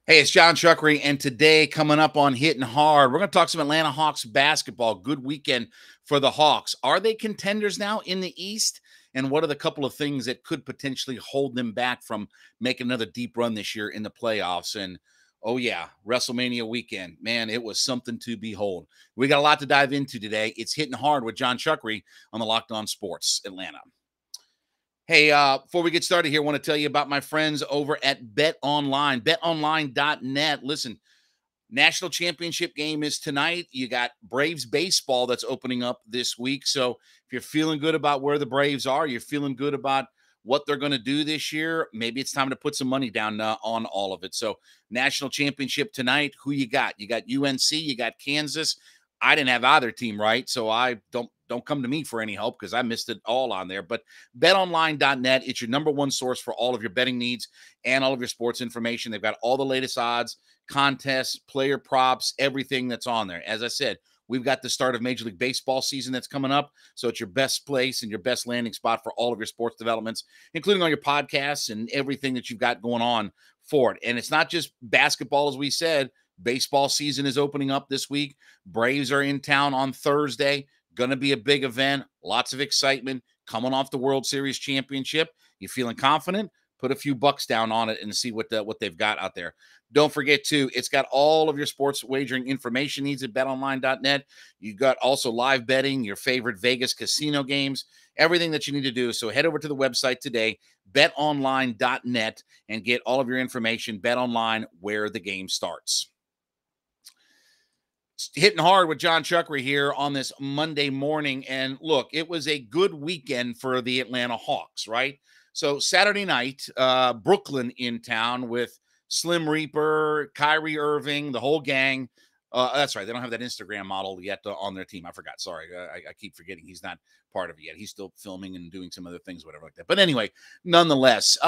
Hey, it's John Chuckery, and today coming up on Hitting Hard, we're going to talk some Atlanta Hawks basketball. Good weekend for the Hawks. Are they contenders now in the East? And what are the couple of things that could potentially hold them back from making another deep run this year in the playoffs? And oh yeah, WrestleMania weekend, man, it was something to behold. We got a lot to dive into today. It's Hitting Hard with John Chuckery on the Locked On Sports Atlanta. Hey, before we get started here, I want to tell you about my friends over at Bet Online, betonline.net. Listen, national championship game is tonight. You got Braves baseball that's opening up this week. So if you're feeling good about where the Braves are, you're feeling good about what they're going to do this year, maybe it's time to put some money down on all of it. So national championship tonight, who you got? You got UNC, you got Kansas. I didn't have either team right, so I don't come to me for any help because I missed it all on there. But betonline.net, it's your number one source for all of your betting needs and all of your sports information. They've got all the latest odds, contests, player props, everything that's on there. As I said, we've got the start of Major League Baseball season that's coming up. So it's your best place and your best landing spot for all of your sports developments, including all your podcasts and everything that you've got going on for it. And it's not just basketball, as we said. Baseball season is opening up this week. Braves are in town on Thursday. Going to be a big event. Lots of excitement coming off the World Series championship. You feeling confident? Put a few bucks down on it and see what they've got out there. Don't forget, too, it's got all of your sports wagering information needs at betonline.net. You got also live betting, your favorite Vegas casino games, everything that you need to do. So head over to the website today, betonline.net, and get all of your information. BetOnline, where the game starts. Hitting hard with John Chuckery here on this Monday morning. And look, it was a good weekend for the Atlanta Hawks, right? So Saturday night, Brooklyn in town with Slim Reaper, Kyrie Irving, the whole gang. That's right. They don't have that Instagram model yet on their team. I forgot. Sorry. I keep forgetting he's not part of it yet. He's still filming and doing some other things, whatever like that. But anyway, nonetheless,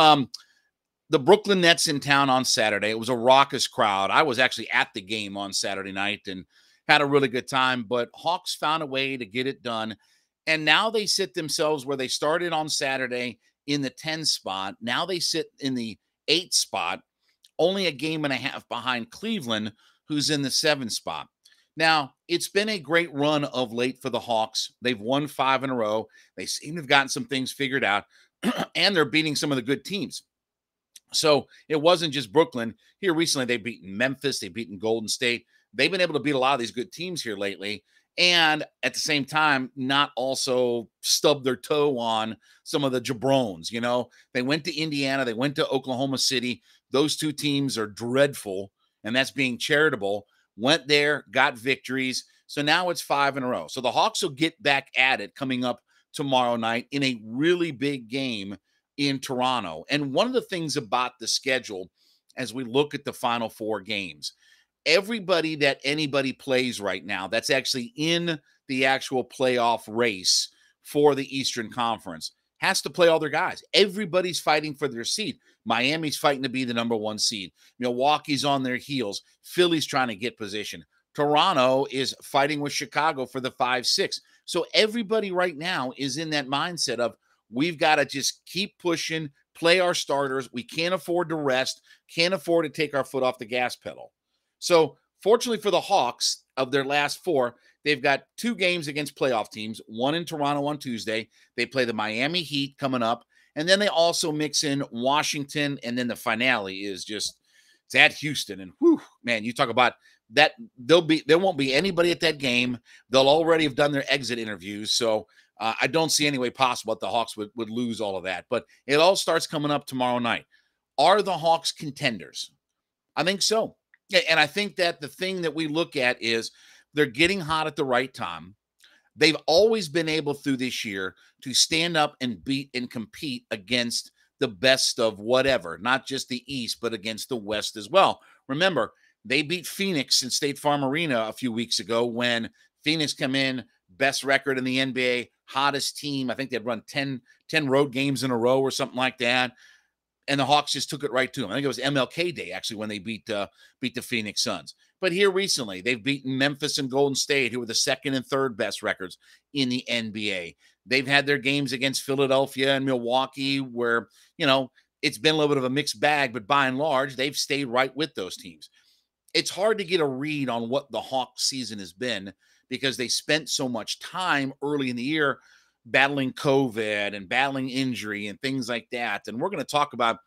the Brooklyn Nets in town on Saturday. It was a raucous crowd. I was actually at the game on Saturday night and had a really good time, but Hawks found a way to get it done. And now they sit themselves where they started on Saturday in the 10 spot. Now they sit in the 8 spot, only a game and a half behind Cleveland, who's in the 7 spot. Now, it's been a great run of late for the Hawks. They've won 5 in a row. They seem to have gotten some things figured out, and they're beating some of the good teams. So it wasn't just Brooklyn. Here recently, they've beaten Memphis. They've beaten Golden State. They've been able to beat a lot of these good teams here lately. And at the same time, not also stub their toe on some of the jabrones. You know, they went to Indiana. They went to Oklahoma City. Those two teams are dreadful. And that's being charitable. Went there, got victories. So now it's 5 in a row. So the Hawks will get back at it coming up tomorrow night in a really big game in Toronto. And one of the things about the schedule, as we look at the final 4 games, everybody that anybody plays right now that's actually in the actual playoff race for the Eastern Conference has to play all their guys. Everybody's fighting for their seed. Miami's fighting to be the number 1 seed. Milwaukee's on their heels. Philly's trying to get position. Toronto is fighting with Chicago for the 5-6. So everybody right now is in that mindset of we've got to just keep pushing, play our starters. We can't afford to rest, can't afford to take our foot off the gas pedal. So fortunately for the Hawks, of their last 4, they've got 2 games against playoff teams, one in Toronto on Tuesday. They play the Miami Heat coming up, and then they also mix in Washington, and then the finale is just it's at Houston. And whew, man, you talk about that. There won't be anybody at that game. They'll already have done their exit interviews. So I don't see any way possible that the Hawks would lose all of that. But it all starts coming up tomorrow night. Are the Hawks contenders? I think so. And I think that the thing that we look at is they're getting hot at the right time. They've always been able through this year to stand up and beat and compete against the best of whatever, not just the East, but against the West as well. Remember, they beat Phoenix in State Farm Arena a few weeks ago when Phoenix come in, best record in the NBA, hottest team. I think they'd run 10 road games in a row or something like that. And the Hawks just took it right to them. I think it was MLK Day, actually, when they beat the Phoenix Suns. But here recently, they've beaten Memphis and Golden State, who were the 2nd and 3rd best records in the NBA. They've had their games against Philadelphia and Milwaukee where, it's been a little bit of a mixed bag, but by and large, they've stayed right with those teams. It's hard to get a read on what the Hawks season has been because they spent so much time early in the year battling COVID and battling injury and things like that. And we're going to talk about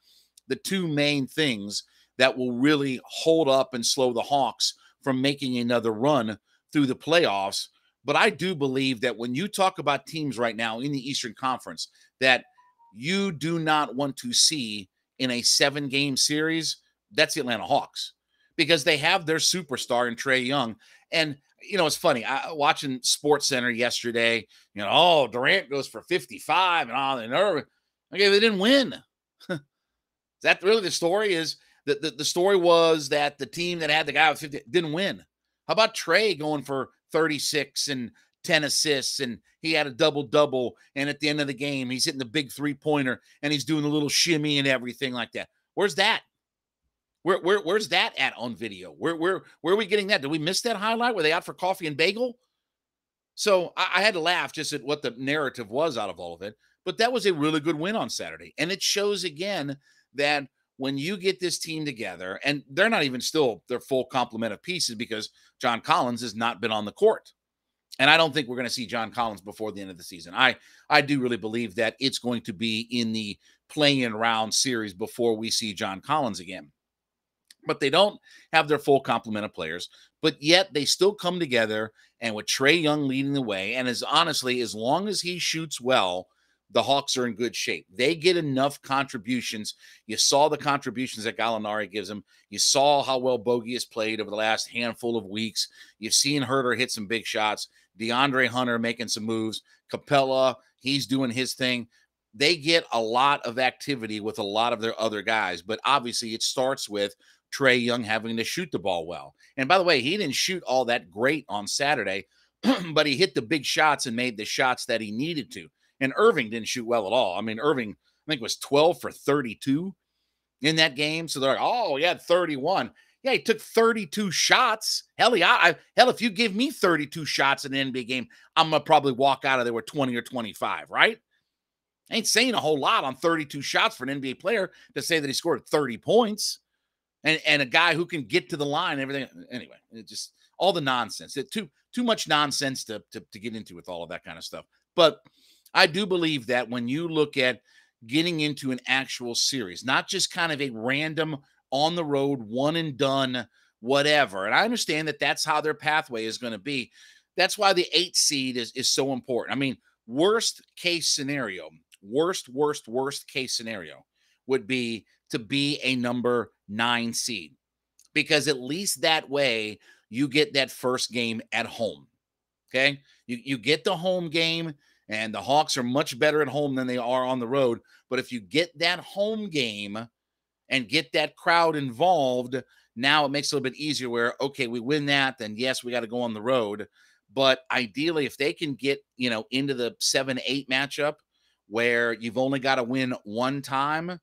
the two main things that will really hold up and slow the Hawks from making another run through the playoffs. But I do believe that when you talk about teams right now in the Eastern Conference that you do not want to see in a 7-game series, that's the Atlanta Hawks, because they have their superstar in Trae Young. And, it's funny. Watching Sports Center yesterday, oh, Durant goes for 55 and all, and okay, they didn't win. Is that really the story? Is the story was that the team that had the guy with 50 didn't win. How about Trae going for 36 and 10 assists, and he had a double-double, and at the end of the game, he's hitting the big three-pointer, and he's doing a little shimmy and everything like that. Where's that? Where's that at on video? Where are we getting that? Did we miss that highlight? Were they out for coffee and bagel? So I had to laugh just at what the narrative was out of all of it. But that was a really good win on Saturday. And it shows again that when you get this team together, and they're not even still their full complement of pieces because John Collins has not been on the court. And I don't think we're going to see John Collins before the end of the season. I do really believe that it's going to be in the play-in round series before we see John Collins again. But they don't have their full complement of players, but yet they still come together, and with Trae Young leading the way, and as long as he shoots well, the Hawks are in good shape. They get enough contributions. You saw the contributions that Gallinari gives them. You saw how well Bogey has played over the last handful of weeks. You've seen Herter hit some big shots. DeAndre Hunter making some moves. Capella, he's doing his thing. They get a lot of activity with a lot of their other guys, but obviously it starts with Trae Young having to shoot the ball well. And by the way, he didn't shoot all that great on Saturday, but he hit the big shots and made the shots that he needed to. And Irving didn't shoot well at all. I mean, Irving, I think, was 12 for 32 in that game. So they're like, oh, he had 31. Yeah, he took 32 shots. Hell, if you give me 32 shots in an NBA game, I'm going to probably walk out of there with 20 or 25, right? I ain't saying a whole lot on 32 shots for an NBA player to say that he scored 30 points. And a guy who can get to the line and everything. Anyway, it just all the nonsense. Too much nonsense to get into with all of that kind of stuff. But I do believe that when you look at getting into an actual series, not just kind of a random on the road, one and done, whatever. And I understand that that's how their pathway is going to be. That's why the 8 seed is so important. I mean, worst case scenario would be to be a number 9 seed, because at least that way you get that first game at home. Okay. You get the home game, and the Hawks are much better at home than they are on the road. But if you get that home game and get that crowd involved, now it makes it a little bit easier where, okay, we win that, then yes, we got to go on the road. But ideally, if they can get, into the 7-8 matchup where you've only got to win one time,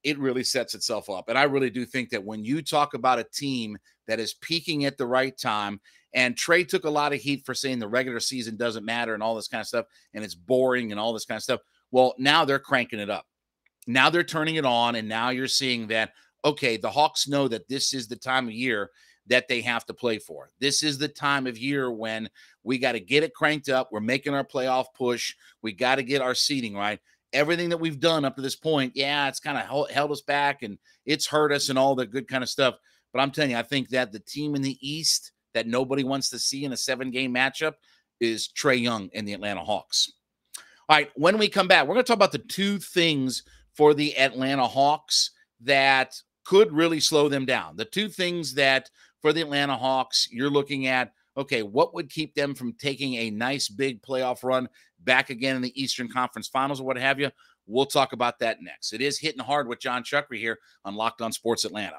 it really sets itself up. And I really do think that when you talk about a team that is peaking at the right time, and Trae took a lot of heat for saying the regular season doesn't matter and all this kind of stuff, and it's boring and all this kind of stuff. Well, now they're cranking it up. Now they're turning it on, and now you're seeing that, okay, the Hawks know that this is the time of year that they have to play for. This is the time of year when we got to get it cranked up. We're making our playoff push. We got to get our seeding right. Everything that we've done up to this point, yeah, it's kind of held us back and it's hurt us and all the good kind of stuff. But I'm telling you, I think that the team in the East that nobody wants to see in a 7-game matchup is Trae Young and the Atlanta Hawks. All right, when we come back, we're going to talk about the 2 things for the Atlanta Hawks that could really slow them down. The 2 things that for the Atlanta Hawks, you're looking at, okay, what would keep them from taking a nice big playoff run back again in the Eastern Conference Finals or what have you? We'll talk about that next. It is Hitting Hard with Jon Chuckery here on Locked On Sports Atlanta.